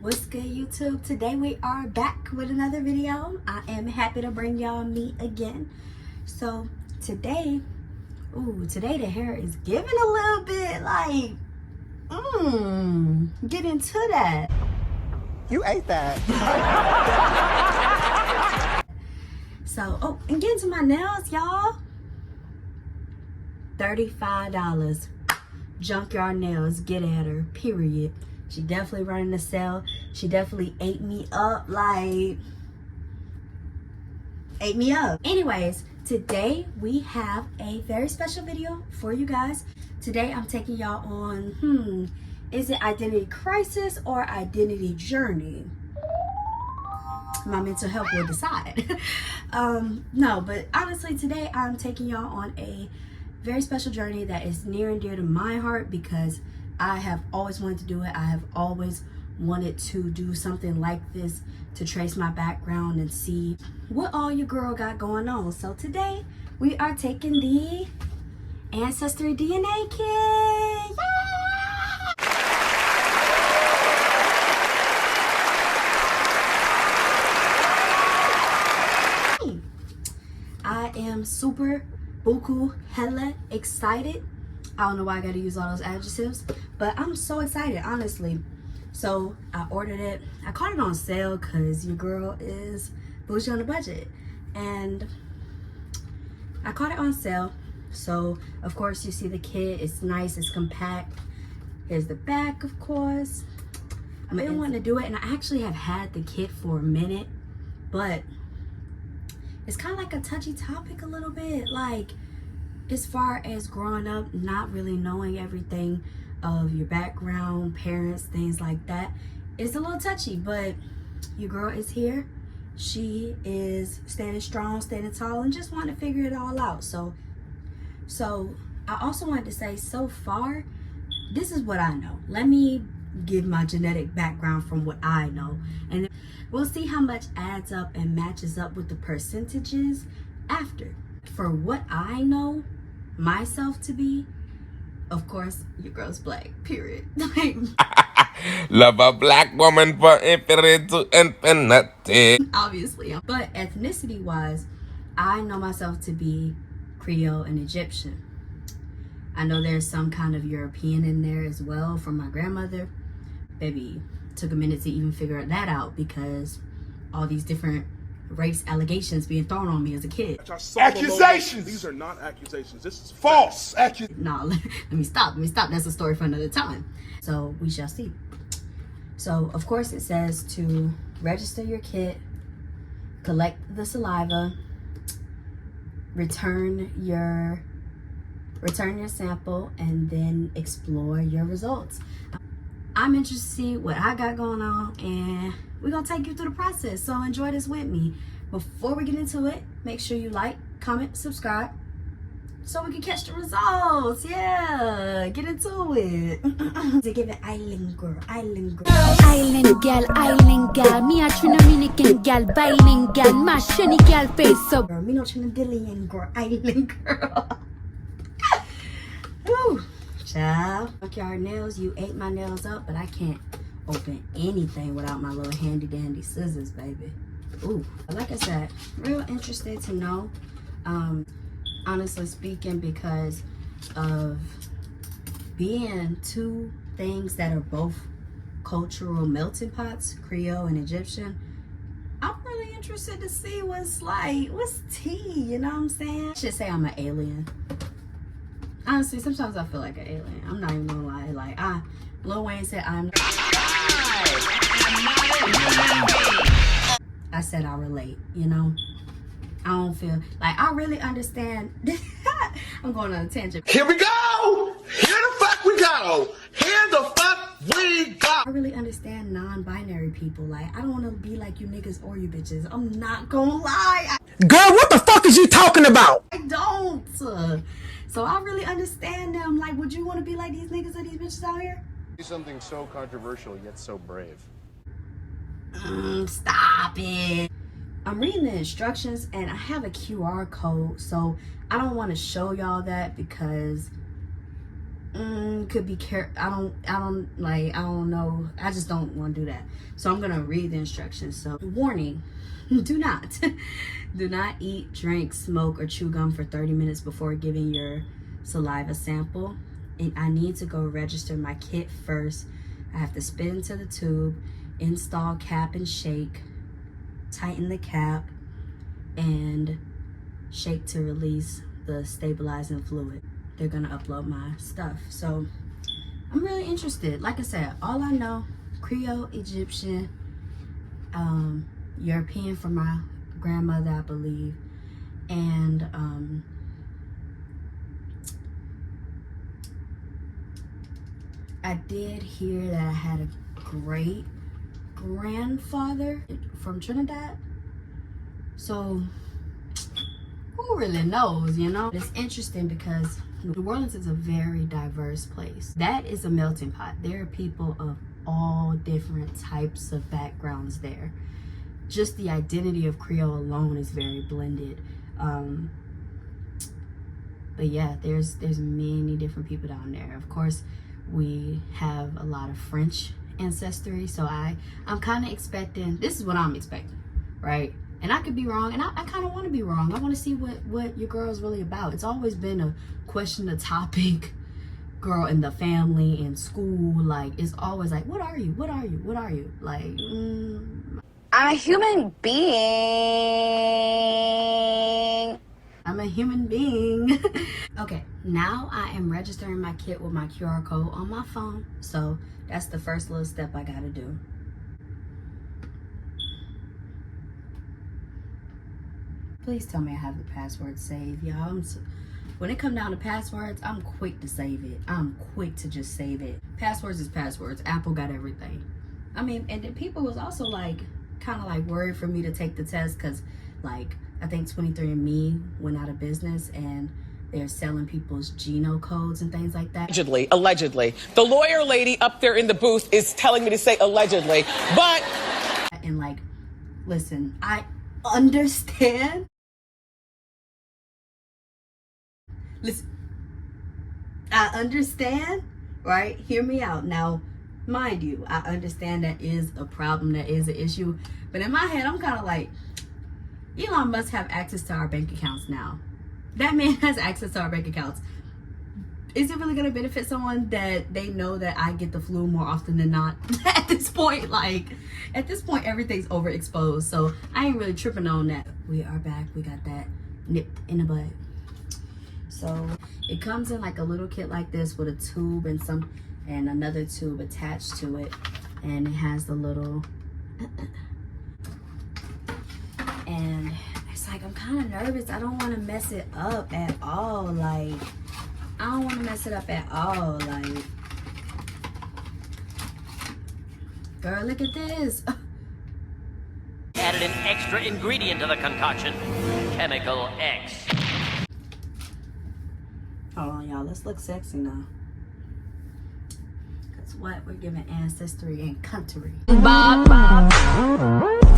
What's good, YouTube? Today we are back with another video. I am happy to bring y'all me again. So today the hair is giving a little bit like get into that. You ate that. So and get into my nails, y'all. $35. Junkyard nails, get at her, period. She definitely running the sale. She definitely ate me up, like ate me up. Anyways, today we have a very special video for you guys. Today I'm taking y'all on is it identity crisis or identity journey? My mental health will decide. No, but honestly today I'm taking y'all on a very special journey that is near and dear to my heart because I have always wanted to do it. I have always wanted to do something like this, to trace my background and see what all your girl got going on. So today we are taking the Ancestry DNA kit. Yay! I am super buku hella excited. I don't know why I gotta use all those adjectives, but I'm so excited, honestly. So I ordered it. I caught it on sale because your girl is bougie on a budget. And I caught it on sale. So of course you see the kit, it's nice, it's compact. Here's the back, of course. I've been wanting to do it, and I actually have had the kit for a minute, but it's kind of like a touchy topic a little bit. Like, as far as growing up, not really knowing everything of your background, parents, things like that, it's a little touchy, but your girl is here. She is standing strong, standing tall, and just wanting to figure it all out. So I also wanted to say, so far, this is what I know. Let me give my genetic background from what I know, and we'll see how much adds up and matches up with the percentages after. For what I know myself to be, of course, your girl's black, period. Love a black woman for infinite to infinity. Obviously, but ethnicity wise, I know myself to be Creole and Egyptian. I know there's some kind of European in there as well from my grandmother. Baby, took a minute to even figure that out because all these different race allegations being thrown on me as a kid. Accusations! These are not accusations. This is false. No, let me stop. That's a story for another time. So we shall see. So of course it says to register your kit, collect the saliva, return your sample, and then explore your results. I'm interested to see what I got going on, and we're gonna take you through the process, so enjoy this with me. Before we get into it, make sure you like, comment, subscribe, so we can catch the results. Yeah, get into it. They give it island girl. Island gal, me a Trinaminican gal, bilingual, my shiny gal face up. Me no Trinidadian girl, island girl. Woo. Child, junkyard nails, you ate my nails up, but I can't open anything without my little handy dandy scissors, baby. Ooh, like I said, real interested to know, honestly speaking, because of being two things that are both cultural melting pots, Creole and Egyptian. I'm really interested to see what's tea, you know what I'm saying? I should say I'm an alien. Honestly, sometimes I feel like an alien. I'm not even gonna lie. Like, Lil Wayne said I said I relate, you know? I don't feel like I really understand. I'm going on a tangent. Here we go! Here the fuck we go! Here the fuck we go! I really understand non-binary people. Like, I don't want to be like you niggas or you bitches. I'm not gonna lie. Girl, what the fuck is you talking about? I don't. So I really understand them. Like, would you want to be like these niggas or these bitches out here? Something so controversial yet so brave. Stop it. I'm reading the instructions and I have a QR code, so I don't want to show y'all that because Could be I don't know. I just don't want to do that. So I'm gonna read the instructions. So warning, do not eat, drink, smoke, or chew gum for 30 minutes before giving your saliva sample. And I need to go register my kit first. I have to spit into the tube, install cap and shake, tighten the cap, and shake to release the stabilizing fluid. They're gonna upload my stuff. So I'm really interested. Like I said, all I know, Creole, Egyptian, European for my grandmother, I believe, and I did hear that I had a great grandfather from Trinidad. So who really knows, you know? It's interesting because New Orleans is a very diverse place. That is a melting pot. There are people of all different types of backgrounds there. Just the identity of Creole alone is very blended. But yeah, there's many different people down there. Of course, we have a lot of French ancestry, so I'm kind of expecting, this is what I'm expecting, right? And I could be wrong, and I kind of want to be wrong. I want to see what your girl is really about. It's always been a question, the topic, girl, in the family, in school. Like, it's always like, what are you? What are you? What are you? Like, I'm a human being. I'm a human being. Okay, now I am registering my kit with my QR code on my phone. So that's the first little step I gotta do. Please tell me I have the password saved, y'all. When it comes down to passwords, I'm quick to save it. I'm quick to just save it. Passwords is passwords. Apple got everything. I mean, and then people was also like, kind of like worried for me to take the test because, like, I think 23andMe went out of business and they're selling people's genome codes and things like that. Allegedly. The lawyer lady up there in the booth is telling me to say allegedly, but... And like, listen, I understand. Listen, I understand, right? Hear me out. Now, mind you, I understand that is a problem, that is an issue. But in my head, I'm kind of like, Elon must have access to our bank accounts now. That man has access to our bank accounts. Is it really going to benefit someone that they know that I get the flu more often than not? At this point, everything's overexposed. So I ain't really tripping on that. We are back. We got that nipped in the bud. So it comes in like a little kit like this with a tube and another tube attached to it. And it has the little... And it's like, I'm kind of nervous. I don't want to mess it up at all. Like, I don't want to mess it up at all. Like, girl, look at this. Added an extra ingredient to the concoction, Chemical X. Hold on, y'all. Let's look sexy now. Because what? We're giving ancestry and country. Bob.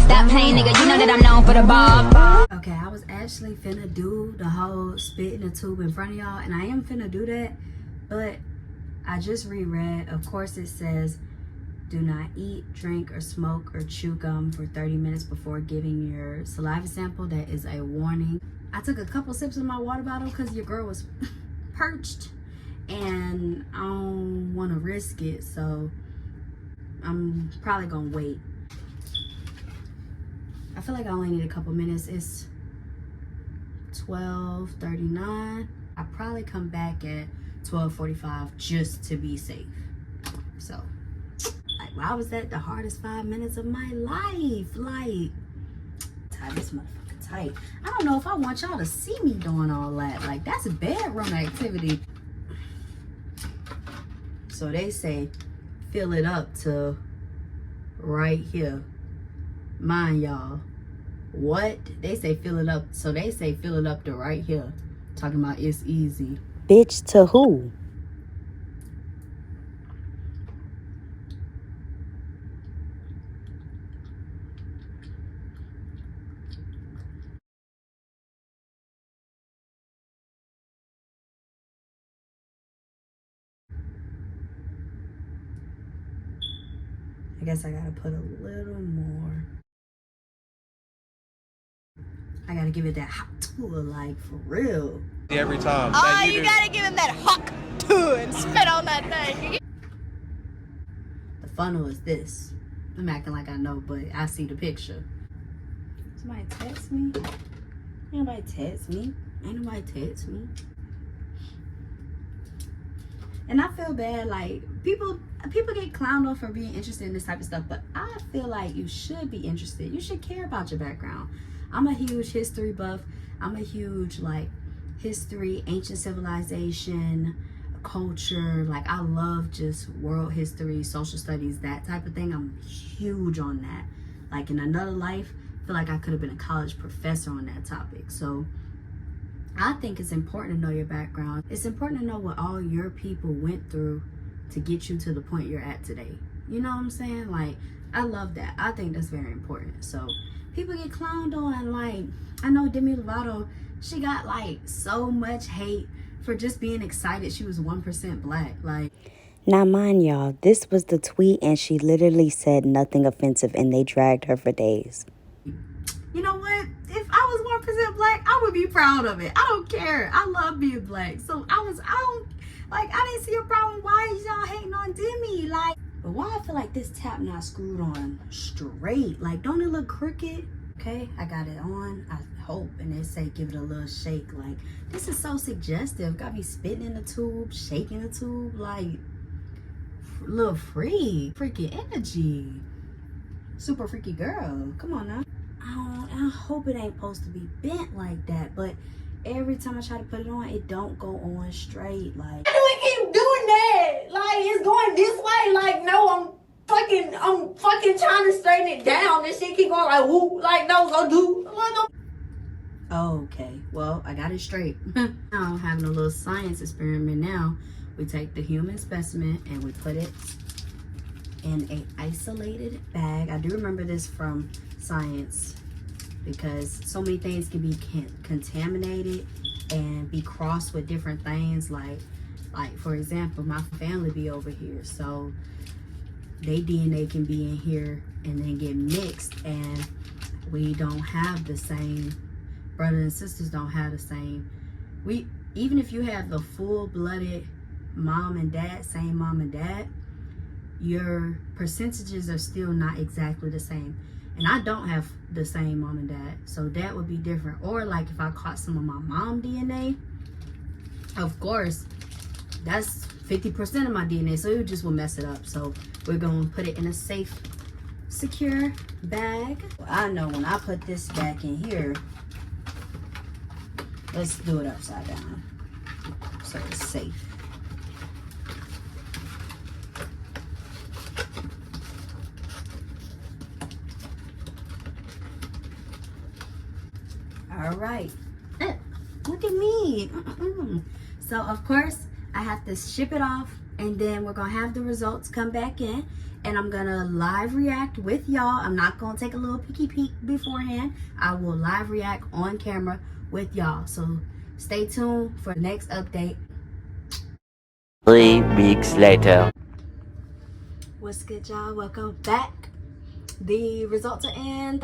Stop playing, nigga. You know that I'm known for the bob. Okay, I was actually finna do the whole spit in the tube in front of y'all, and I am finna do that, but I just reread. Of course, it says, do not eat, drink, or smoke, or chew gum for 30 minutes before giving your saliva sample. That is a warning. I took a couple sips of my water bottle because your girl was perched, and I don't want to risk it, so I'm probably gonna wait. I feel like I only need a couple minutes. It's 12:39. I'll probably come back at 12:45 just to be safe. So, like, why was that the hardest 5 minutes of my life? Like, tie this motherfucker tight. I don't know if I want y'all to see me doing all that. Like, that's a bedroom activity. So they say fill it up to right here. Mind y'all, what? They say fill it up. So they say fill it up to right here. Talking about it's easy. Bitch, to who? I guess I gotta put a little more. I gotta give it that hot tool, like, for real. Every time. Oh, you gotta give him that hawk too and spit on that thing. The funnel is this. I'm acting like I know, but I see the picture. Somebody text me? Ain't nobody text me. Ain't nobody text me. And I feel bad, like, people get clowned off for being interested in this type of stuff, but I feel like you should be interested. You should care about your background. I'm a huge history buff. I'm a huge, like, history, ancient civilization, culture. Like, I love just world history, social studies, that type of thing. I'm huge on that. Like, in another life, I feel like I could have been a college professor on that topic. So I think it's important to know your background. It's important to know what all your people went through to get you to the point you're at today. You know what I'm saying? Like, I love that. I think that's very important. So people get clowned on. Like, I know Demi Lovato, she got like so much hate for just being excited she was 1% black. Like, now mind y'all, this was the tweet and she literally said nothing offensive and they dragged her for days. you know what? If I was 1% black, I would be proud of it. I don't care. I love being black. So I didn't see a problem. Why is y'all hating on Demi? Like, but why I feel like this tap not screwed on straight? Like, don't it look crooked? Okay, I got it on. I hope, and they say give it a little shake. Like, this is so suggestive. Got me spitting in the tube, shaking the tube, like a little freaky energy. Super freaky girl. Come on now. I hope it ain't supposed to be bent like that, but every time I try to put it on, it don't go on straight. Like, Why do it keep doing that? Like, it's going this way. Like, no, I'm fucking trying to straighten it down. This shit keep going like, whoop, like, no, go do. okay, well, I got it straight. Now I'm having a little science experiment now. We take the human specimen and we put it in an isolated bag. I do remember this from science because so many things can be contaminated and be crossed with different things. Like for example, my family be over here, so they DNA can be in here and then get mixed, and we don't have the same, brothers and sisters don't have the same. Even if you have the full-blooded mom and dad, same mom and dad, your percentages are still not exactly the same. And I don't have the same mom and dad, so that would be different. Or like if I caught some of my mom DNA, of course, that's 50% of my DNA, so it just will mess it up. So we're going to put it in a safe, secure bag. I know when I put this back in here, let's do it upside down so it's safe. All right, look at me. So of course I have to ship it off, and then we're gonna have the results come back in, and I'm gonna live react with y'all. I'm not gonna take a little peeky peek beforehand. I will live react on camera with y'all, so stay tuned for the next update. 3 weeks later. What's good, y'all? Welcome back. The results are in.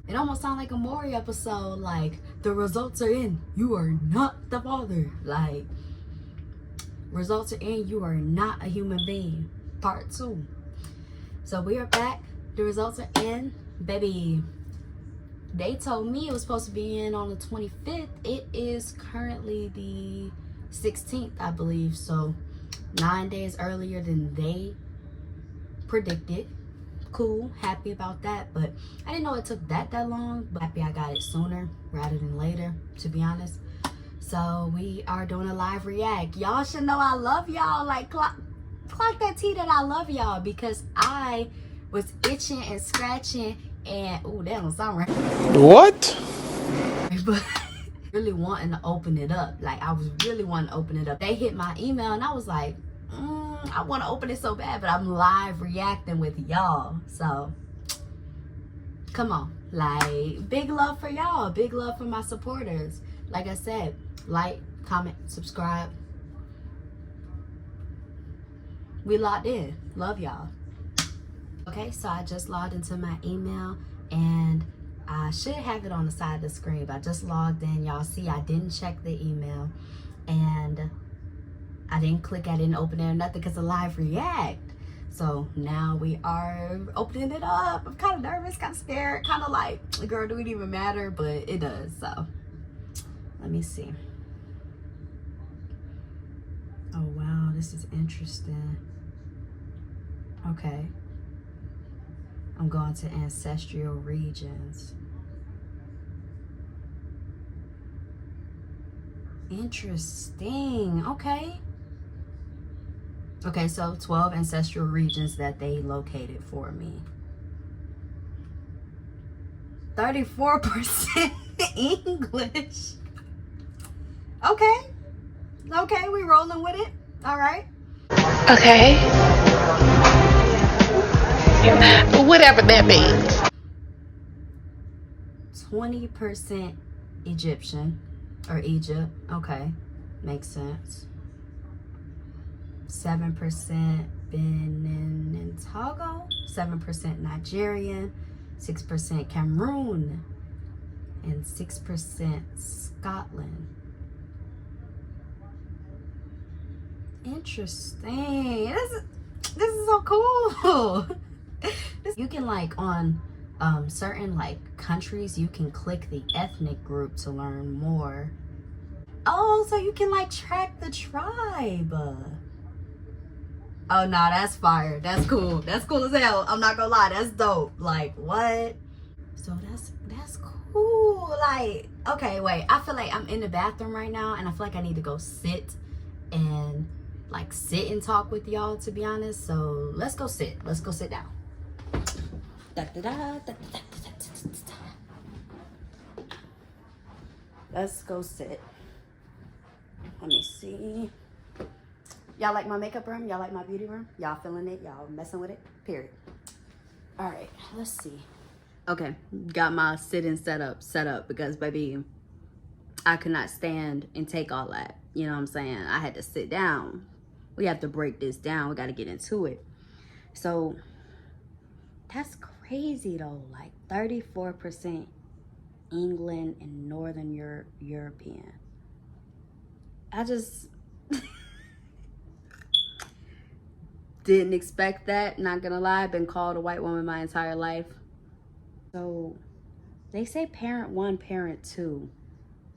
It almost sounds like a Maury episode. Like, the results are in. You are not the father. Like, results are in. You are not a human being. Part 2. So we are back. The results are in, baby. They told me it was supposed to be in on the 25th. It is currently the 16th, I believe. So 9 days earlier than they predicted. Cool, happy about that, but I didn't know it took that long, but happy I got it sooner rather than later, to be honest. So we are doing a live react. Y'all should know I love y'all. Like, clock that T that I love y'all, because I was itching and scratching and ooh, that don't sound right. What? But really wanting to open it up. Like, I was really wanting to open it up. They hit my email and I was like, I want to open it so bad, but I'm live reacting with y'all. So come on, like, big love for y'all, big love for my supporters. Like I said, like, comment, subscribe. We locked in. Love y'all. Okay, so I just logged into my email and I should have it on the side of the screen, but I just logged in. Y'all see I didn't check the email and I didn't click, I didn't open it or nothing because of live react. So now we are opening it up. I'm kind of nervous, kind of scared, kind of like, girl, do it even matter? But it does, so let me see. Oh wow, this is interesting. Okay. I'm going to ancestral regions. Interesting. Okay. Okay, so 12 ancestral regions that they located for me. 34% English. Okay. Okay, we rolling with it. All right. Okay. Whatever that means. 20% Egyptian or Egypt. Okay, makes sense. 7% Benin and Togo. 7% Nigerian. 6% Cameroon. And 6% Scotland. Interesting. This is so cool. You can like on certain like countries, you can click the ethnic group to learn more. Oh, so you can like track the tribe. Oh no, that's fire. That's cool. That's cool as hell. I'm not gonna lie, that's dope. Like what? So that's cool. Like, okay, wait. I feel like I'm in the bathroom right now and I feel like I need to go sit and like sit and talk with y'all, to be honest. So let's go sit. Let's go sit down. Let's go sit. Let me see. Y'all like my makeup room? Y'all like my beauty room? Y'all feeling it? Y'all messing with it? Period. All right, let's see. Okay, got my sitting set up because baby, I could not stand and take all that. You know what I'm saying? I had to sit down. We have to break this down. We got to get into it. So that's crazy though. Like 34% England and Northern European. I just didn't expect that. Not gonna lie, I've been called a white woman my entire life. So they say parent one, parent two.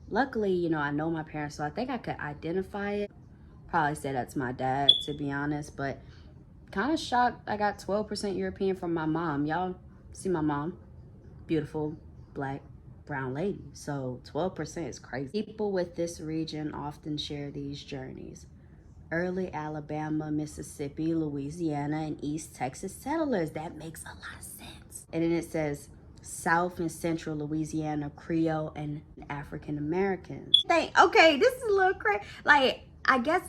Luckily, you know, I know my parents, so I think I could identify it. Probably say that's my dad, to be honest, but kind of shocked I got 12% European from my mom. Y'all see my mom? Beautiful, black, brown lady. So 12% is crazy. People with this region often share these journeys. Early Alabama, Mississippi, Louisiana, and East Texas settlers. That makes a lot of sense. And then it says South and Central Louisiana, Creole, and African Americans. Okay, this is a little crazy. Like, I guess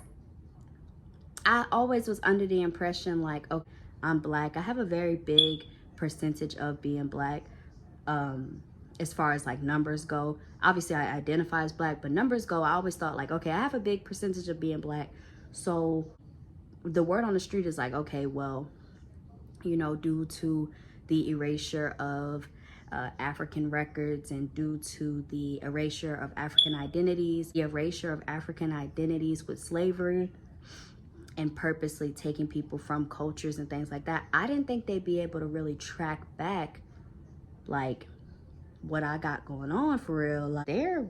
I always was under the impression like, okay, I'm black. I have a very big percentage of being black. As far as like numbers go, obviously I identify as black, but numbers go, I always thought like, okay, I have a big percentage of being black. So the word on the street is like, okay, well, you know, due to the erasure of African records and due to the erasure of African identities, the erasure of African identities with slavery and purposely taking people from cultures and things like that, I didn't think they'd be able to really track back like what I got going on for real. Like they're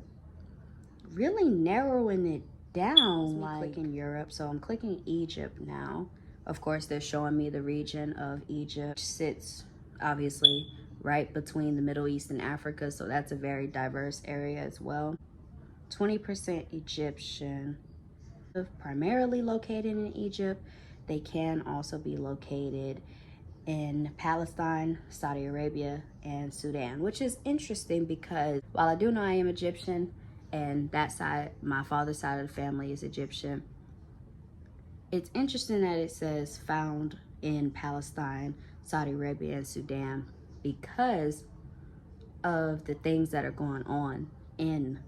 really narrowing it down. Like clicking Europe, so I'm clicking Egypt now. Of course, they're showing me the region of Egypt, which sits obviously right between the Middle East and Africa, so that's a very diverse area as well. 20% Egyptian, primarily located in Egypt. They can also be located in Palestine, Saudi Arabia, and Sudan, which is interesting because while I do know I am Egyptian and that side, my father's side of the family is Egyptian, it's interesting that it says found in Palestine, Saudi Arabia, and Sudan because of the things that are going on in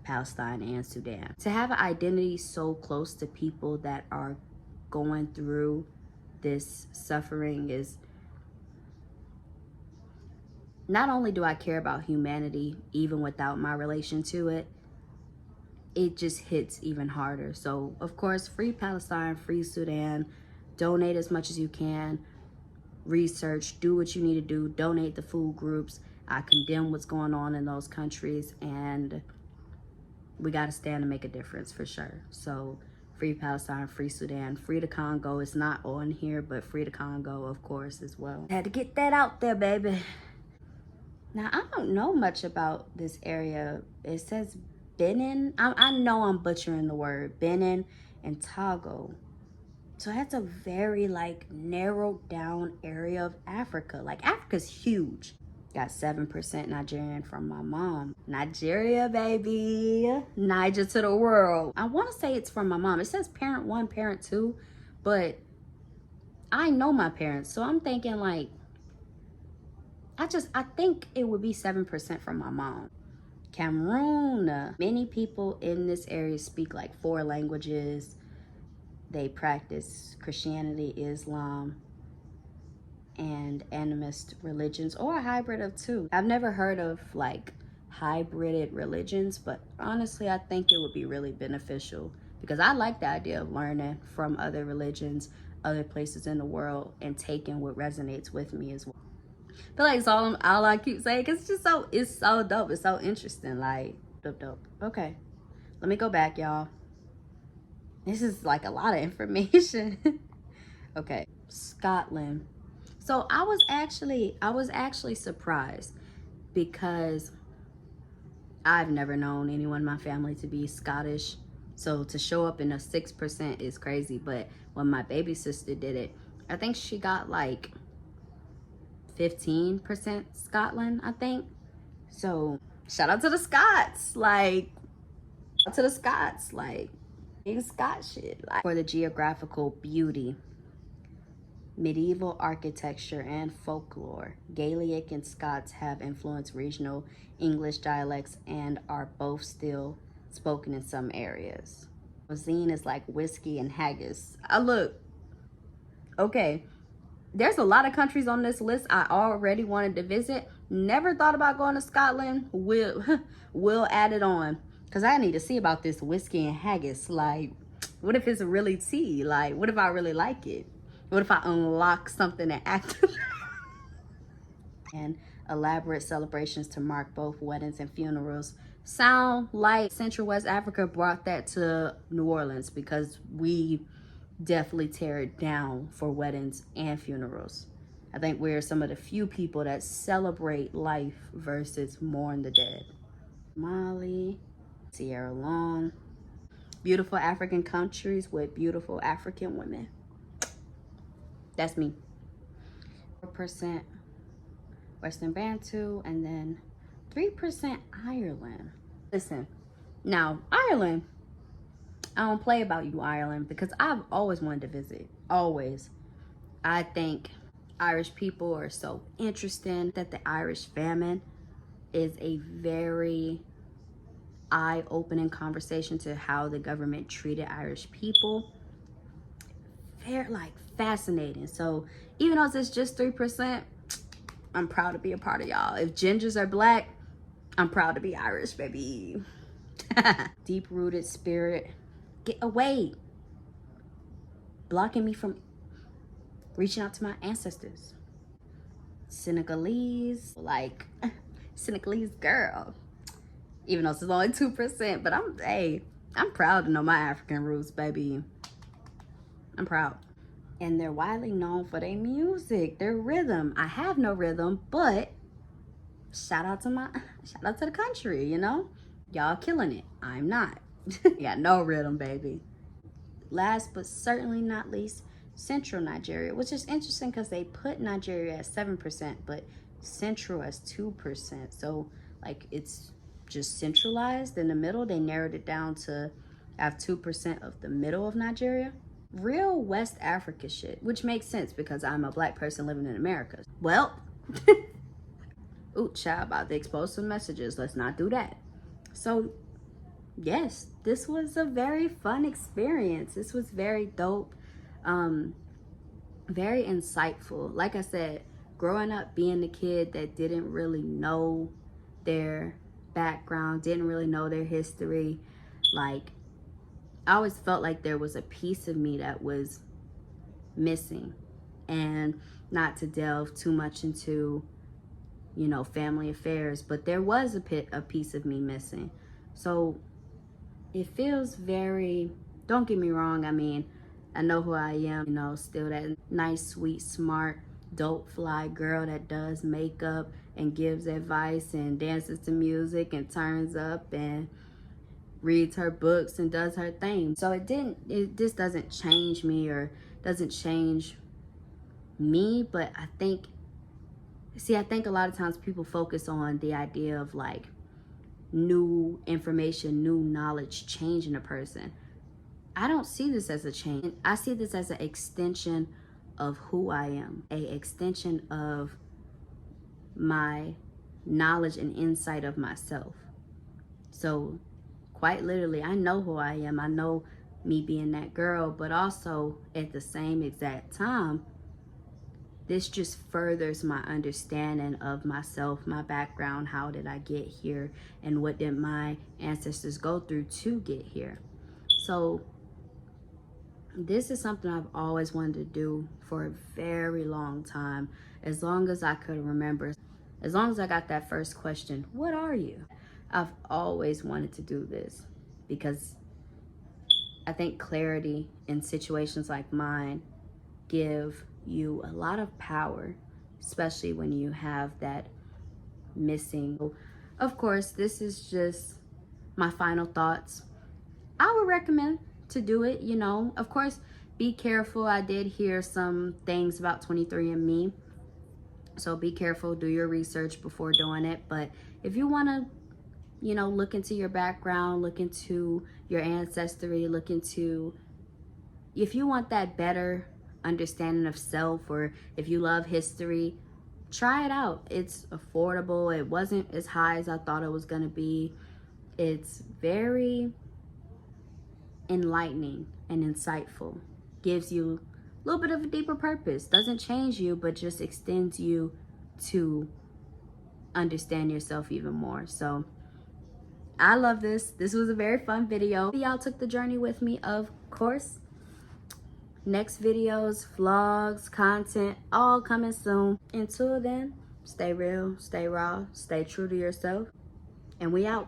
Palestine and Sudan. To have an identity so close to people that are going through this suffering is not only do I care about humanity, even without my relation to it, it just hits even harder. So, of course, free Palestine, free Sudan, donate as much as you can, research, do what you need to do, donate to food groups. I condemn what's going on in those countries, and we got to stand and make a difference for sure. So, free Palestine, free Sudan, free the Congo. It's not on here, but free the Congo, of course, as well. Had to get that out there, baby. Now, I don't know much about this area. It says Benin. I know I'm butchering the word. Benin and Togo. So that's a very, like, narrowed down area of Africa. Like, Africa's huge. Got 7% Nigerian from my mom. Nigeria, baby. Niger to the world. I want to say it's from my mom. It says parent 1, parent 2. But I know my parents. So I'm thinking, like, I think it would be 7% from my mom. Cameroon. Many people in this area speak like 4 languages. They practice Christianity, Islam, and animist religions, or a hybrid of 2. I've never heard of like hybrided religions, but honestly, I think it would be really beneficial because I like the idea of learning from other religions, other places in the world, and taking what resonates with me as well. I feel like it's all I keep saying, because it's so dope. It's so interesting. Like, dope. Okay, let me go back, y'all. This is like a lot of information. Okay, Scotland. So I was actually surprised because I've never known anyone in my family to be Scottish. So to show up in a 6% is crazy. But when my baby sister did it, I think she got like 15% Scotland, I think. So shout out to the Scots, like big Scot shit. Like, for the geographical beauty, medieval architecture and folklore, Gaelic and Scots have influenced regional English dialects and are both still spoken in some areas. Cuisine is like whiskey and haggis. Okay, there's a lot of countries on this list I already wanted to visit. Never thought about going to Scotland. We'll add it on, because I need to see about this whiskey and haggis. Like, what if it's really tea? Like, what if I really like it? What if I unlock something that actively and elaborate celebrations to mark both weddings and funerals. Sound like Central West Africa brought that to New Orleans, because we definitely tear it down for weddings and funerals. I think we're some of the few people that celebrate life versus mourn the dead. Mali, Sierra Leone, beautiful African countries with beautiful African women. That's me. 4% Western Bantu, and then 3% Ireland. Listen, now Ireland, I don't play about you, Ireland, because I've always wanted to visit. Always. I think Irish people are so interesting, that the Irish famine is a very eye-opening conversation to how the government treated Irish people. They're like fascinating. So even though it's just 3%, I'm proud to be a part of y'all. If gingers are black, I'm proud to be Irish, baby. Deep-rooted spirit. Get away. Blocking me from reaching out to my ancestors. Senegalese, like Senegalese girl. Even though it's only 2%, but I'm proud to know my African roots, baby. I'm proud. And they're widely known for their music, their rhythm. I have no rhythm, but shout out to the country, you know? Y'all killing it. I'm not. Got no rhythm, baby. Last but certainly not least, Central Nigeria, which is interesting because they put Nigeria at 7%, but Central as 2%. So like it's just centralized in the middle. They narrowed it down to have 2% of the middle of Nigeria. Real West Africa shit, which makes sense because I'm a black person living in America. Well, ooh, child, about to expose some messages. Let's not do that. So yes, this was a very fun experience. This was very dope, very insightful. Like I said, growing up being the kid that didn't really know their background, didn't really know their history, like I always felt like there was a piece of me that was missing. And not to delve too much into, you know, family affairs, but there was a piece of me missing. So it feels very, don't get me wrong, I mean, I know who I am, you know, still that nice, sweet, smart, dope, fly girl that does makeup and gives advice and dances to music and turns up and reads her books and does her thing. So this doesn't change me or doesn't change me, but I think a lot of times people focus on the idea of like new information, new knowledge changing a person. I don't see this as a change. I see this as an extension of who I am, an extension of my knowledge and insight of myself. So quite literally, I know who I am. I know me being that girl, but also at the same exact time, this just furthers my understanding of myself, my background, how did I get here, and what did my ancestors go through to get here. So this is something I've always wanted to do for a very long time, as long as I could remember. As long as I got that first question, what are you? I've always wanted to do this because I think clarity in situations like mine give you a lot of power, especially when you have that missing. Of course, this is just my final thoughts. I would recommend to do it, you know. Of course, be careful. I did hear some things about 23andMe, so be careful, do your research before doing it. But if you want to, you know, look into your background, look into your ancestry, look into, if you want that better understanding of self, or if you love history, try it out. It's affordable. It wasn't as high as I thought it was gonna be. It's very enlightening and insightful. Gives you a little bit of a deeper purpose. Doesn't change you, but just extends you to understand yourself even more. So I love this. This was a very fun video. Y'all took the journey with me, of course. Next videos, vlogs, content, all coming soon. Until then, stay real, stay raw, stay true to yourself, and we out.